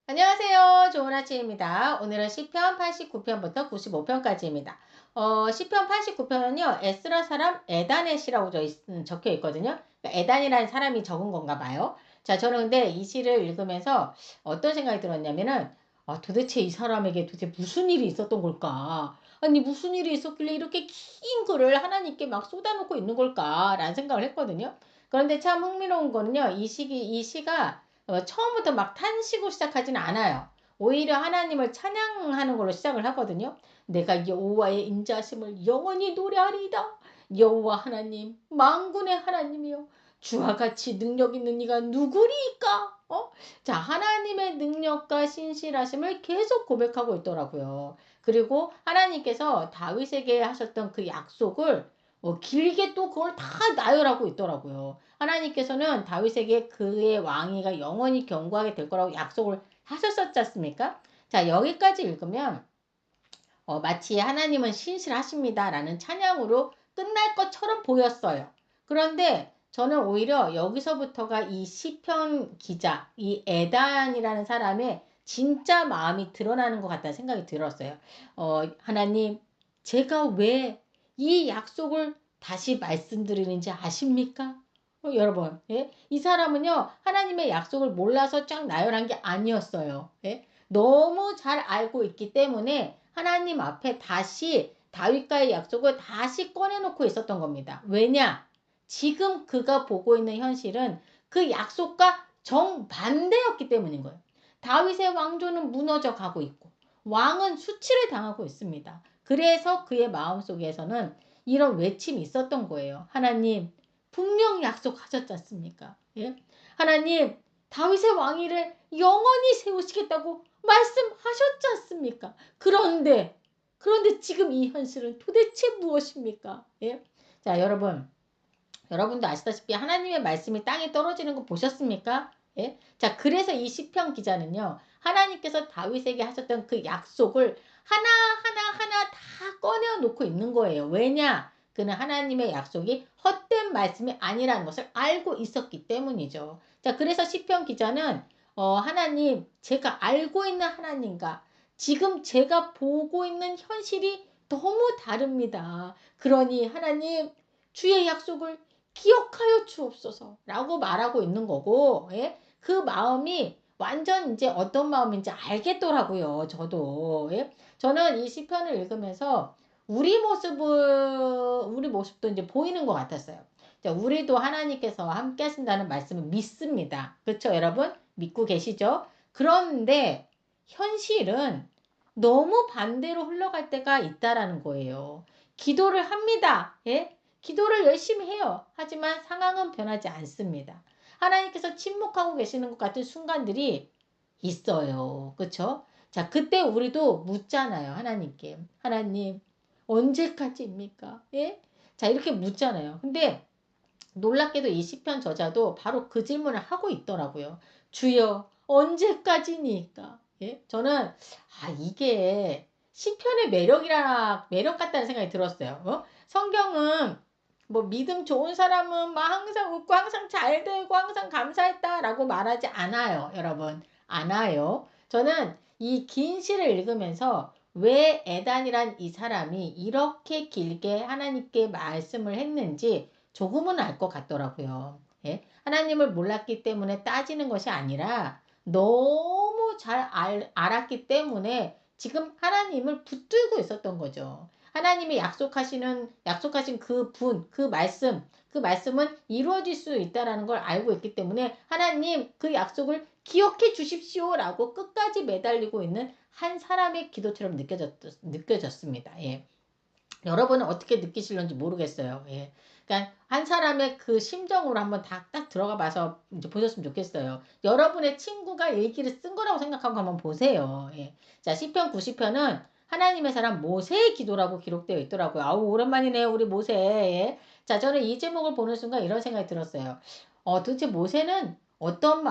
안녕하세요. 좋은 아침입니다. 오늘은 시편 89편부터 95편까지입니다. 시편 89편은요, 에스라 사람 에다넷이라고 적혀 있거든요. 그러니까 에단이라는 사람이 적은 건가 봐요. 자, 저는 근데 이 시를 읽으면서 어떤 생각이 들었냐면은, 도대체 이 사람에게 도대체 무슨 일이 있었던 걸까? 아니, 무슨 일이 있었길래 이렇게 긴 글을 하나님께 막 쏟아놓고 있는 걸까라는 생각을 했거든요. 그런데 참 흥미로운 거는요, 이 시가 처음부터 막 탄식으로 시작하지는 않아요. 오히려 하나님을 찬양하는 걸로 시작을 하거든요. 내가 여호와의 인자심을 영원히 노래하리이다. 여호와 하나님, 만군의 하나님이여, 주와 같이 능력 있는 이가 누구리이까? 자, 하나님의 능력과 신실하심을 계속 고백하고 있더라고요. 그리고 하나님께서 다윗에게 하셨던 그 약속을 길게 또 그걸 다 나열하고 있더라고요. 하나님께서는 다윗에게 그의 왕위가 영원히 견고하게 될 거라고 약속을 하셨었지 않습니까? 자, 여기까지 읽으면 마치 하나님은 신실하십니다라는 찬양으로 끝날 것처럼 보였어요. 그런데 저는 오히려 여기서부터가 이 시편 기자, 이 에단이라는 사람의 진짜 마음이 드러나는 것 같다는 생각이 들었어요. 하나님, 제가 왜 이 약속을 다시 말씀드리는지 아십니까? 여러분, 예? 이 사람은요, 하나님의 약속을 몰라서 쫙 나열한 게 아니었어요. 예? 너무 잘 알고 있기 때문에 하나님 앞에 다시 다윗과의 약속을 다시 꺼내놓고 있었던 겁니다. 왜냐? 지금 그가 보고 있는 현실은 그 약속과 정반대였기 때문인 거예요. 다윗의 왕조는 무너져 가고 있고 왕은 수치를 당하고 있습니다. 그래서 그의 마음속에서는 이런 외침이 있었던 거예요. 하나님, 분명 약속하셨지 않습니까? 예? 하나님, 다윗의 왕위를 영원히 세우시겠다고 말씀하셨지 않습니까? 그런데 지금 이 현실은 도대체 무엇입니까? 예? 자, 여러분도 아시다시피 하나님의 말씀이 땅에 떨어지는 거 보셨습니까? 예? 자, 그래서 이 시편 기자는요, 하나님께서 다윗에게 하셨던 그 약속을 하나 다 꺼내어 놓고 있는 거예요. 왜냐? 그는 하나님의 약속이 헛된 말씀이 아니라는 것을 알고 있었기 때문이죠. 자, 그래서 시편 기자는 하나님, 제가 알고 있는 하나님과 지금 제가 보고 있는 현실이 너무 다릅니다. 그러니 하나님, 주의 약속을 기억하여 주옵소서 라고 말하고 있는 거고, 예? 그 마음이 완전 이제 어떤 마음인지 알겠더라고요. 저도. 예? 저는 이 시편을 읽으면서 우리 모습도 이제 보이는 것 같았어요. 자, 우리도 하나님께서 함께 하신다는 말씀을 믿습니다. 그렇죠, 여러분? 믿고 계시죠? 그런데 현실은 너무 반대로 흘러갈 때가 있다라는 거예요. 기도를 합니다. 예? 기도를 열심히 해요. 하지만 상황은 변하지 않습니다. 하나님께서 침묵하고 계시는 것 같은 순간들이 있어요. 그쵸? 자, 그때 우리도 묻잖아요. 하나님께. 하나님, 언제까지입니까? 예? 자, 이렇게 묻잖아요. 근데 놀랍게도 이 시편 저자도 바로 그 질문을 하고 있더라고요. 주여, 언제까지니까? 예? 저는 이게 시편의 매력 같다는 생각이 들었어요. 성경은 뭐 믿음 좋은 사람은 막 항상 웃고 항상 잘 되고 항상 감사했다라고 말하지 않아요. 여러분. 않아요. 저는 이 긴 시를 읽으면서 왜 에단이란 이 사람이 이렇게 길게 하나님께 말씀을 했는지 조금은 알 것 같더라고요. 예? 하나님을 몰랐기 때문에 따지는 것이 아니라 너무 잘 알았기 때문에 지금 하나님을 붙들고 있었던 거죠. 하나님이 약속하신 그 말씀은 이루어질 수 있다라는 걸 알고 있기 때문에 하나님 그 약속을 기억해 주십시오라고 끝까지 매달리고 있는 한 사람의 기도처럼 느껴졌습니다. 예. 여러분은 어떻게 느끼실런지 모르겠어요. 예. 그러니까 한 사람의 그 심정으로 한번 딱 들어가 봐서 이제 보셨으면 좋겠어요. 여러분의 친구가 일기를 쓴 거라고 생각하고 한번 보세요. 예. 자, 시편 90편은 하나님의 사람 모세의 기도라고 기록되어 있더라고요. 아우, 오랜만이네요, 우리 모세. 예. 자, 저는 이 제목을 보는 순간 이런 생각이 들었어요. 도대체 모세는 어떤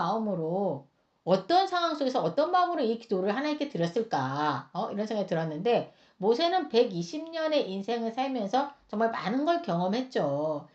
상황 속에서 어떤 마음으로 이 기도를 하나님께 드렸을까? 이런 생각이 들었는데, 모세는 120년의 인생을 살면서 정말 많은 걸 경험했죠.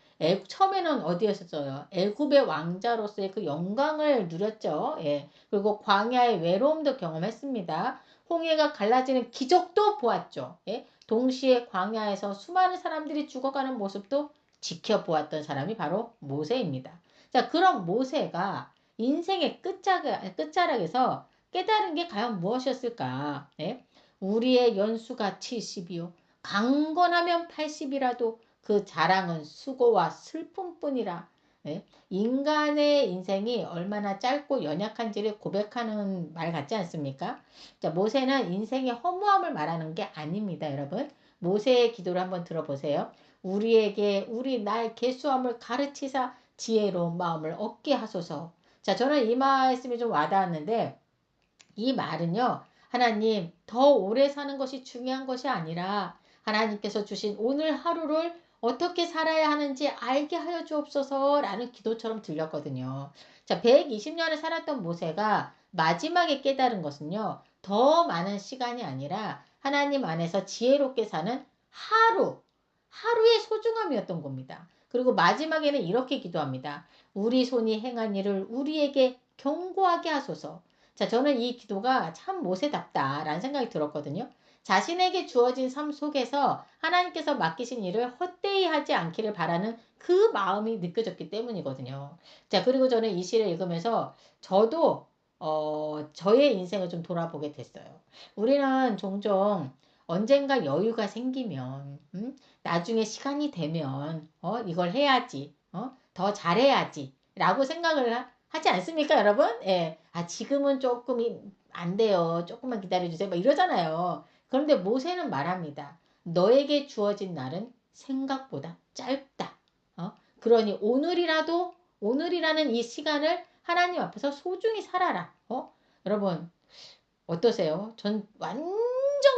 처음에는 어디였었어요? 애굽의 왕자로서의 그 영광을 누렸죠. 예. 그리고 광야의 외로움도 경험했습니다. 홍해가 갈라지는 기적도 보았죠. 예. 동시에 광야에서 수많은 사람들이 죽어가는 모습도 지켜보았던 사람이 바로 모세입니다. 자, 그럼 모세가 인생의 끝자락에서 깨달은 게 과연 무엇이었을까? 예? 우리의 연수가 70이요. 강건하면 80이라도 그 자랑은 수고와 슬픔뿐이라. 예? 인간의 인생이 얼마나 짧고 연약한지를 고백하는 말 같지 않습니까? 자, 모세는 인생의 허무함을 말하는 게 아닙니다, 여러분. 모세의 기도를 한번 들어보세요. 우리에게 우리 날 계수함을 가르치사 지혜로운 마음을 얻게 하소서. 자, 저는 이 말씀이 좀 와닿았는데 이 말은요. 하나님 더 오래 사는 것이 중요한 것이 아니라 하나님께서 주신 오늘 하루를 어떻게 살아야 하는지 알게 하여 주옵소서 라는 기도처럼 들렸거든요. 자, 120년을 살았던 모세가 마지막에 깨달은 것은요. 더 많은 시간이 아니라 하나님 안에서 지혜롭게 사는 하루의 소중함이었던 겁니다. 그리고 마지막에는 이렇게 기도합니다. 우리 손이 행한 일을 우리에게 경고하게 하소서. 자, 저는 이 기도가 참 모세답다라는 생각이 들었거든요. 자신에게 주어진 삶 속에서 하나님께서 맡기신 일을 헛되이 하지 않기를 바라는 그 마음이 느껴졌기 때문이거든요. 자, 그리고 저는 이 시를 읽으면서 저도 저의 인생을 좀 돌아보게 됐어요. 우리는 종종 언젠가 여유가 생기면, 나중에 시간이 되면, 이걸 해야지, 더 잘해야지, 라고 생각을 하지 않습니까, 여러분? 예. 아, 지금은 조금 안 돼요. 조금만 기다려주세요. 막 이러잖아요. 그런데 모세는 말합니다. 너에게 주어진 날은 생각보다 짧다. 그러니 오늘이라는 이 시간을 하나님 앞에서 소중히 살아라. 여러분, 어떠세요? 전 완전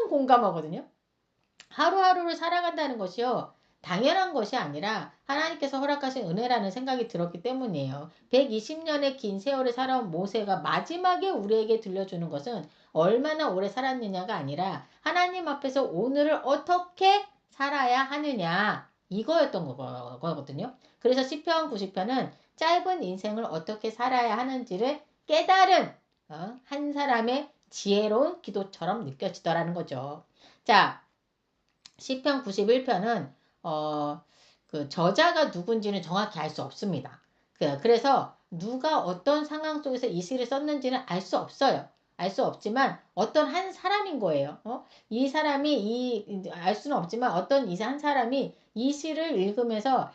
공감하거든요. 하루하루를 살아간다는 것이요. 당연한 것이 아니라 하나님께서 허락하신 은혜라는 생각이 들었기 때문이에요. 120년의 긴 세월을 살아온 모세가 마지막에 우리에게 들려주는 것은 얼마나 오래 살았느냐가 아니라 하나님 앞에서 오늘을 어떻게 살아야 하느냐 이거였던 거거든요. 그래서 시편 90편은 짧은 인생을 어떻게 살아야 하는지를 깨달은 한 사람의 지혜로운 기도처럼 느껴지더라는 거죠. 자, 시편 91편은 그 저자가 누군지는 정확히 알 수 없습니다. 그래서 누가 어떤 상황 속에서 이 시를 썼는지는 알 수 없어요. 알 수 없지만 어떤 한 사람인 거예요. 이 사람이 알 수는 없지만 이 한 사람이 이 시를 읽으면서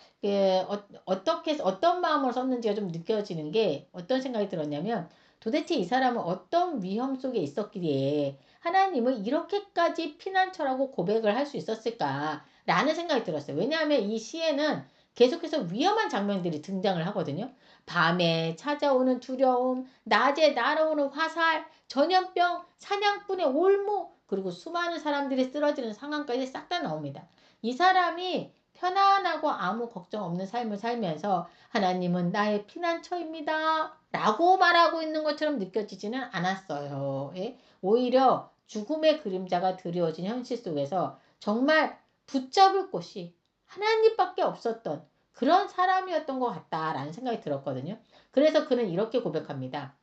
어떤 마음으로 썼는지가 좀 느껴지는 게 어떤 생각이 들었냐면 도대체 이 사람은 어떤 위험 속에 있었기에 하나님을 이렇게까지 피난처라고 고백을 할 수 있었을까라는 생각이 들었어요. 왜냐하면 이 시에는 계속해서 위험한 장면들이 등장을 하거든요. 밤에 찾아오는 두려움, 낮에 날아오는 화살, 전염병, 사냥꾼의 올무, 그리고 수많은 사람들이 쓰러지는 상황까지 싹 다 나옵니다. 이 사람이 편안하고 아무 걱정 없는 삶을 살면서 하나님은 나의 피난처입니다. 라고 말하고 있는 것처럼 느껴지지는 않았어요. 예? 오히려 죽음의 그림자가 드리워진 현실 속에서 정말 붙잡을 곳이 하나님밖에 없었던 그런 사람이었던 것 같다라는 생각이 들었거든요. 그래서 그는 이렇게 고백합니다.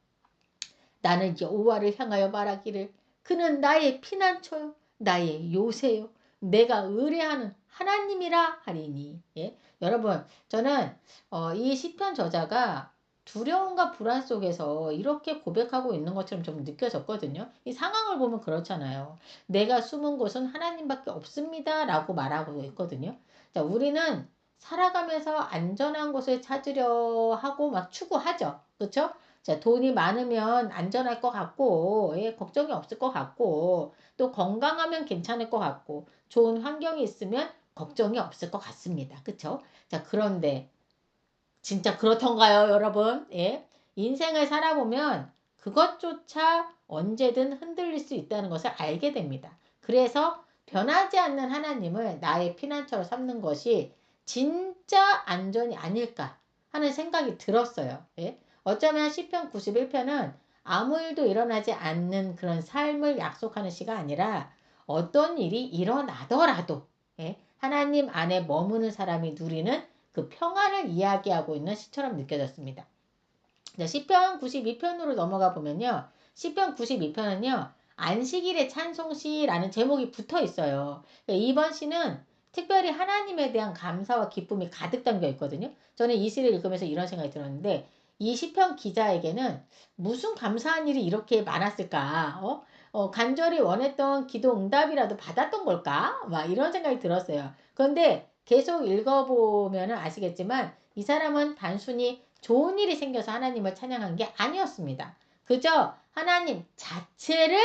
나는 여호와를 향하여 말하기를 그는 나의 피난처요 나의 요새요 내가 의뢰하는 하나님이라 하리니. 예? 여러분 저는 이 시편 저자가 두려움과 불안 속에서 이렇게 고백하고 있는 것처럼 좀 느껴졌거든요. 이 상황을 보면 그렇잖아요. 내가 숨은 곳은 하나님밖에 없습니다 라고 말하고 있거든요. 자, 우리는 살아가면서 안전한 곳을 찾으려 하고 막 추구하죠. 그렇죠? 자, 돈이 많으면 안전할 것 같고, 예, 걱정이 없을 것 같고, 또 건강하면 괜찮을 것 같고, 좋은 환경이 있으면 걱정이 없을 것 같습니다. 그쵸? 자, 그런데, 진짜 그렇던가요, 여러분? 예? 인생을 살아보면 그것조차 언제든 흔들릴 수 있다는 것을 알게 됩니다. 그래서 변하지 않는 하나님을 나의 피난처로 삼는 것이 진짜 안전이 아닐까 하는 생각이 들었어요. 예? 어쩌면 시편 91편은 아무 일도 일어나지 않는 그런 삶을 약속하는 시가 아니라 어떤 일이 일어나더라도 예? 하나님 안에 머무는 사람이 누리는 그 평안을 이야기하고 있는 시처럼 느껴졌습니다. 자, 시편 92편으로 넘어가 보면요. 시편 92편은요. 안식일의 찬송시라는 제목이 붙어 있어요. 이번 시는 특별히 하나님에 대한 감사와 기쁨이 가득 담겨 있거든요. 저는 이 시를 읽으면서 이런 생각이 들었는데 이 시편 기자에게는 무슨 감사한 일이 이렇게 많았을까? 간절히 원했던 기도 응답이라도 받았던 걸까? 막 이런 생각이 들었어요. 그런데 계속 읽어보면 아시겠지만 이 사람은 단순히 좋은 일이 생겨서 하나님을 찬양한 게 아니었습니다. 그저 하나님 자체를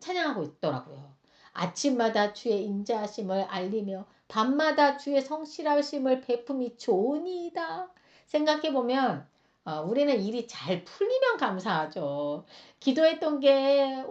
찬양하고 있더라고요. 아침마다 주의 인자하심을 알리며 밤마다 주의 성실하심을 베품이 좋으니이다. 생각해보면 우리는 일이 잘 풀리면 감사하죠. 기도했던 게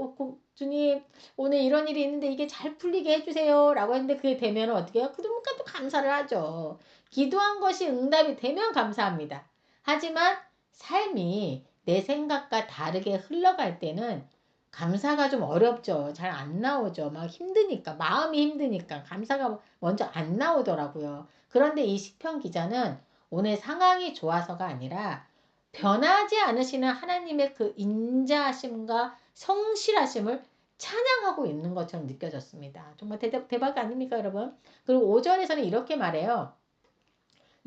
주님 오늘 이런 일이 있는데 이게 잘 풀리게 해주세요 라고 했는데 그게 되면 어떻게 해요? 그러니까 또 감사를 하죠. 기도한 것이 응답이 되면 감사합니다. 하지만 삶이 내 생각과 다르게 흘러갈 때는 감사가 좀 어렵죠. 잘 안 나오죠. 막 힘드니까, 마음이 힘드니까 감사가 먼저 안 나오더라고요. 그런데 이 시편 기자는 오늘 상황이 좋아서가 아니라 변하지 않으시는 하나님의 그 인자하심과 성실하심을 찬양하고 있는 것처럼 느껴졌습니다. 정말 대박 아닙니까, 여러분? 그리고 5절에서는 이렇게 말해요.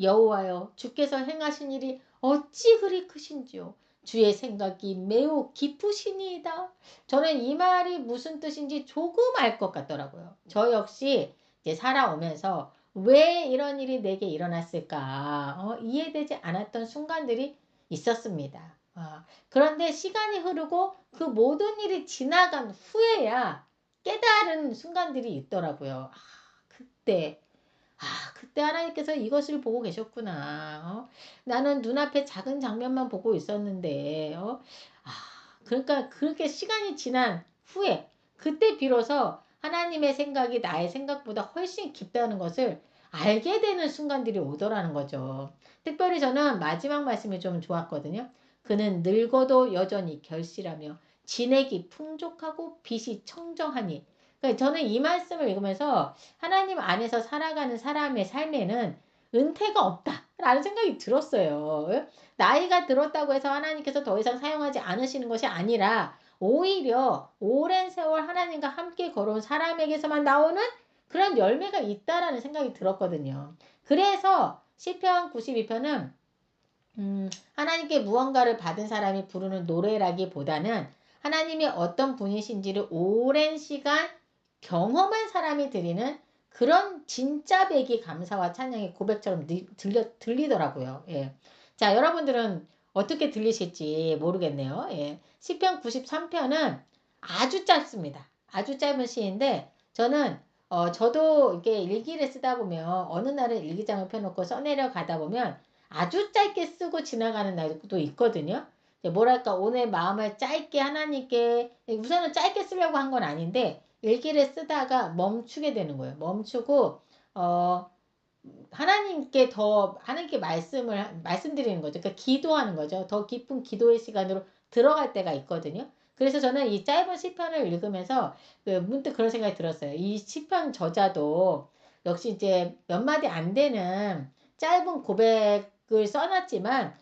여호와여 주께서 행하신 일이 어찌 그리 크신지요. 주의 생각이 매우 깊으시니이다. 저는 이 말이 무슨 뜻인지 조금 알 것 같더라고요. 저 역시 이제 살아오면서 왜 이런 일이 내게 일어났을까 이해되지 않았던 순간들이 있었습니다. 그런데 시간이 흐르고 그 모든 일이 지나간 후에야 깨달은 순간들이 있더라고요. 그때 그때 하나님께서 이것을 보고 계셨구나. 나는 눈앞에 작은 장면만 보고 있었는데, 그러니까 그렇게 시간이 지난 후에, 그때 비로소 하나님의 생각이 나의 생각보다 훨씬 깊다는 것을 알게 되는 순간들이 오더라는 거죠. 특별히 저는 마지막 말씀이 좀 좋았거든요. 그는 늙어도 여전히 결실하며 진액이 풍족하고 빛이 청정하니. 그러니까 저는 이 말씀을 읽으면서 하나님 안에서 살아가는 사람의 삶에는 은퇴가 없다라는 생각이 들었어요. 나이가 들었다고 해서 하나님께서 더 이상 사용하지 않으시는 것이 아니라 오히려 오랜 세월 하나님과 함께 걸어온 사람에게서만 나오는 그런 열매가 있다라는 생각이 들었거든요. 그래서 시편 92편은 하나님께 무언가를 받은 사람이 부르는 노래라기보다는 하나님이 어떤 분이신지를 오랜 시간 경험한 사람이 드리는 그런 진짜 배기 감사와 찬양의 고백처럼 들리더라고요. 예. 자, 여러분들은 어떻게 들리실지 모르겠네요. 예. 시편 93편은 아주 짧습니다. 아주 짧은 시인데 저는 저도 이렇게 일기를 쓰다 보면 어느 날은 일기장을 펴놓고 써내려 가다 보면 아주 짧게 쓰고 지나가는 날도 있거든요. 뭐랄까 오늘 마음을 짧게 하나님께 우선은 짧게 쓰려고 한 건 아닌데 일기를 쓰다가 멈추게 되는 거예요. 멈추고 하나님께 말씀드리는 거죠. 그러니까 기도하는 거죠. 더 깊은 기도의 시간으로 들어갈 때가 있거든요. 그래서 저는 이 짧은 시편을 읽으면서 문득 그런 생각이 들었어요. 이 시편 저자도 역시 이제 몇 마디 안 되는 짧은 고백을 써놨지만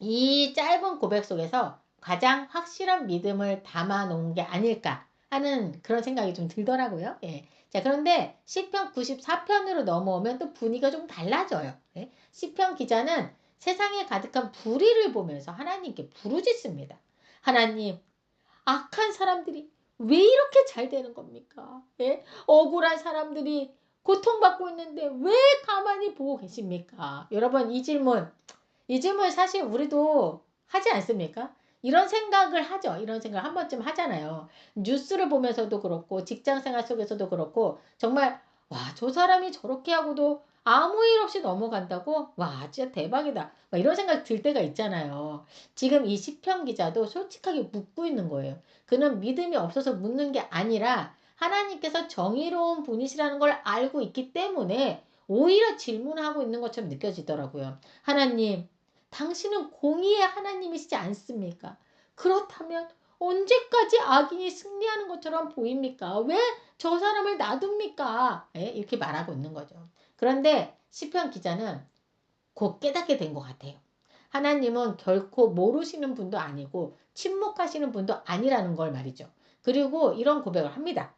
이 짧은 고백 속에서 가장 확실한 믿음을 담아 놓은 게 아닐까 하는 그런 생각이 좀 들더라고요. 예. 자, 그런데 시편 94편으로 넘어오면 또 분위기가 좀 달라져요. 예. 시편 기자는 세상에 가득한 불의를 보면서 하나님께 부르짖습니다. 하나님, 악한 사람들이 왜 이렇게 잘 되는 겁니까? 예? 억울한 사람들이 고통받고 있는데 왜 가만히 보고 계십니까? 여러분, 이 질문 사실 우리도 하지 않습니까? 이런 생각을 하죠. 이런 생각을 한 번쯤 하잖아요. 뉴스를 보면서도 그렇고 직장 생활 속에서도 그렇고 정말 와, 저 사람이 저렇게 하고도 아무 일 없이 넘어간다고? 와, 진짜 대박이다. 막 이런 생각 들 때가 있잖아요. 지금 이 시편 기자도 솔직하게 묻고 있는 거예요. 그는 믿음이 없어서 묻는 게 아니라 하나님께서 정의로운 분이시라는 걸 알고 있기 때문에 오히려 질문하고 있는 것처럼 느껴지더라고요. 하나님, 당신은 공의의 하나님이시지 않습니까? 그렇다면 언제까지 악인이 승리하는 것처럼 보입니까? 왜 저 사람을 놔둡니까? 예? 이렇게 말하고 있는 거죠. 그런데 시편 기자는 곧 깨닫게 된 것 같아요. 하나님은 결코 모르시는 분도 아니고 침묵하시는 분도 아니라는 걸 말이죠. 그리고 이런 고백을 합니다.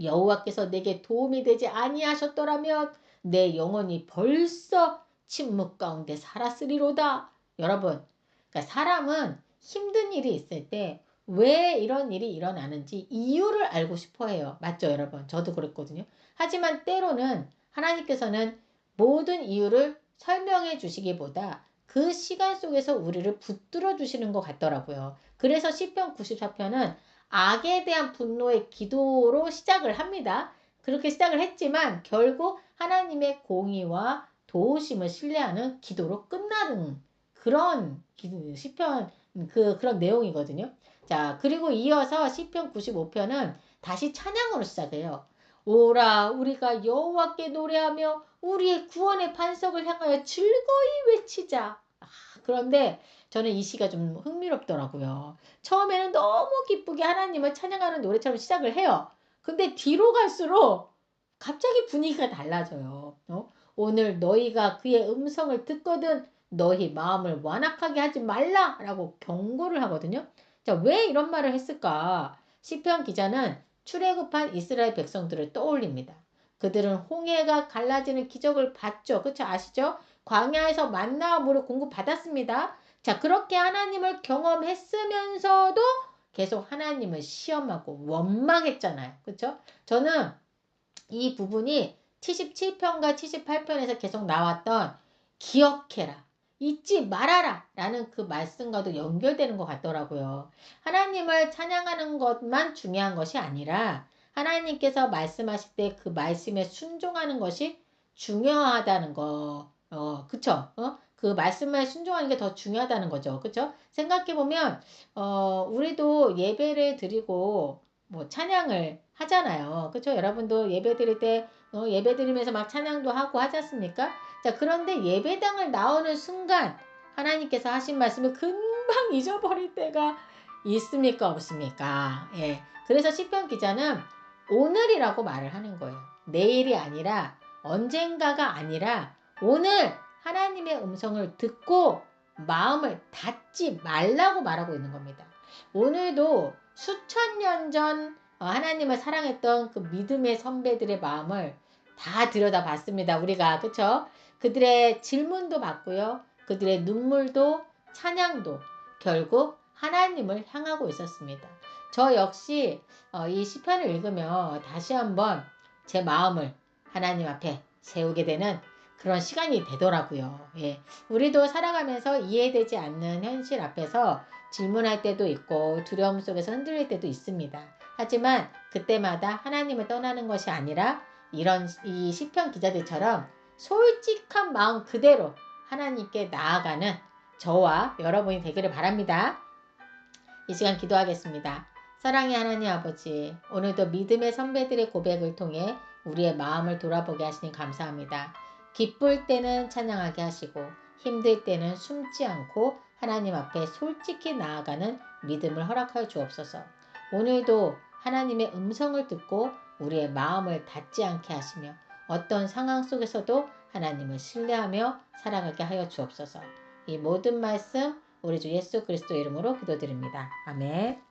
여호와께서 내게 도움이 되지 아니하셨더라면 내 영혼이 벌써 침묵 가운데 살았으리로다. 여러분, 그러니까 사람은 힘든 일이 있을 때 왜 이런 일이 일어나는지 이유를 알고 싶어 해요. 맞죠, 여러분? 저도 그랬거든요. 하지만 때로는 하나님께서는 모든 이유를 설명해 주시기보다 그 시간 속에서 우리를 붙들어 주시는 것 같더라고요. 그래서 시편 94편은 악에 대한 분노의 기도로 시작을 합니다. 그렇게 시작을 했지만 결국 하나님의 공의와 도우심을 신뢰하는 기도로 끝나는 그런 시편 그런 내용이거든요. 자, 그리고 이어서 시편 95편은 다시 찬양으로 시작해요. 오라 우리가 여호와께 노래하며 우리의 구원의 반석을 향하여 즐거이 외치자. 그런데 저는 이 시가 좀 흥미롭더라고요. 처음에는 너무 기쁘게 하나님을 찬양하는 노래처럼 시작을 해요. 근데 뒤로 갈수록 갑자기 분위기가 달라져요. 오늘 너희가 그의 음성을 듣거든 너희 마음을 완악하게 하지 말라라고 경고를 하거든요. 자, 왜 이런 말을 했을까? 시편 기자는 출애굽한 이스라엘 백성들을 떠올립니다. 그들은 홍해가 갈라지는 기적을 봤죠. 그쵸? 아시죠? 광야에서 만나와 물을 공급받았습니다. 자, 그렇게 하나님을 경험했으면서도 계속 하나님을 시험하고 원망했잖아요. 그쵸? 저는 이 부분이 77편과 78편에서 계속 나왔던 기억해라, 잊지 말아라 라는 그 말씀과도 연결되는 것 같더라고요. 하나님을 찬양하는 것만 중요한 것이 아니라 하나님께서 말씀하실 때 그 말씀에 순종하는 것이 중요하다는 거. 그쵸? 그 말씀에 순종하는 게 더 중요하다는 거죠. 그쵸? 생각해보면, 우리도 예배를 드리고, 뭐, 찬양을 하잖아요. 그쵸? 여러분도 예배 드릴 때, 예배 드리면서 막 찬양도 하고 하지 않습니까? 자, 그런데 예배당을 나오는 순간, 하나님께서 하신 말씀을 금방 잊어버릴 때가 있습니까? 없습니까? 예. 그래서 시편 기자는 오늘이라고 말을 하는 거예요. 내일이 아니라 언젠가가 아니라 오늘 하나님의 음성을 듣고 마음을 닫지 말라고 말하고 있는 겁니다. 오늘도 수천 년 전 하나님을 사랑했던 그 믿음의 선배들의 마음을 다 들여다봤습니다. 우리가 그쵸? 그들의 질문도 받고요. 그들의 눈물도 찬양도 결국 하나님을 향하고 있었습니다. 저 역시 이 시편을 읽으며 다시 한번 제 마음을 하나님 앞에 세우게 되는 그런 시간이 되더라고요. 예. 우리도 살아가면서 이해되지 않는 현실 앞에서 질문할 때도 있고 두려움 속에서 흔들릴 때도 있습니다. 하지만 그때마다 하나님을 떠나는 것이 아니라 이런 이 시편 기자들처럼 솔직한 마음 그대로 하나님께 나아가는 저와 여러분이 되기를 바랍니다. 이 시간 기도하겠습니다. 사랑의 하나님 아버지, 오늘도 믿음의 선배들의 고백을 통해 우리의 마음을 돌아보게 하시니 감사합니다. 기쁠 때는 찬양하게 하시고 힘들 때는 숨지 않고 하나님 앞에 솔직히 나아가는 믿음을 허락하여 주옵소서. 오늘도 하나님의 음성을 듣고 우리의 마음을 닫지 않게 하시며 어떤 상황 속에서도 하나님을 신뢰하며 살아가게 하여 주옵소서. 이 모든 말씀 우리 주 예수 그리스도 이름으로 기도드립니다. 아멘.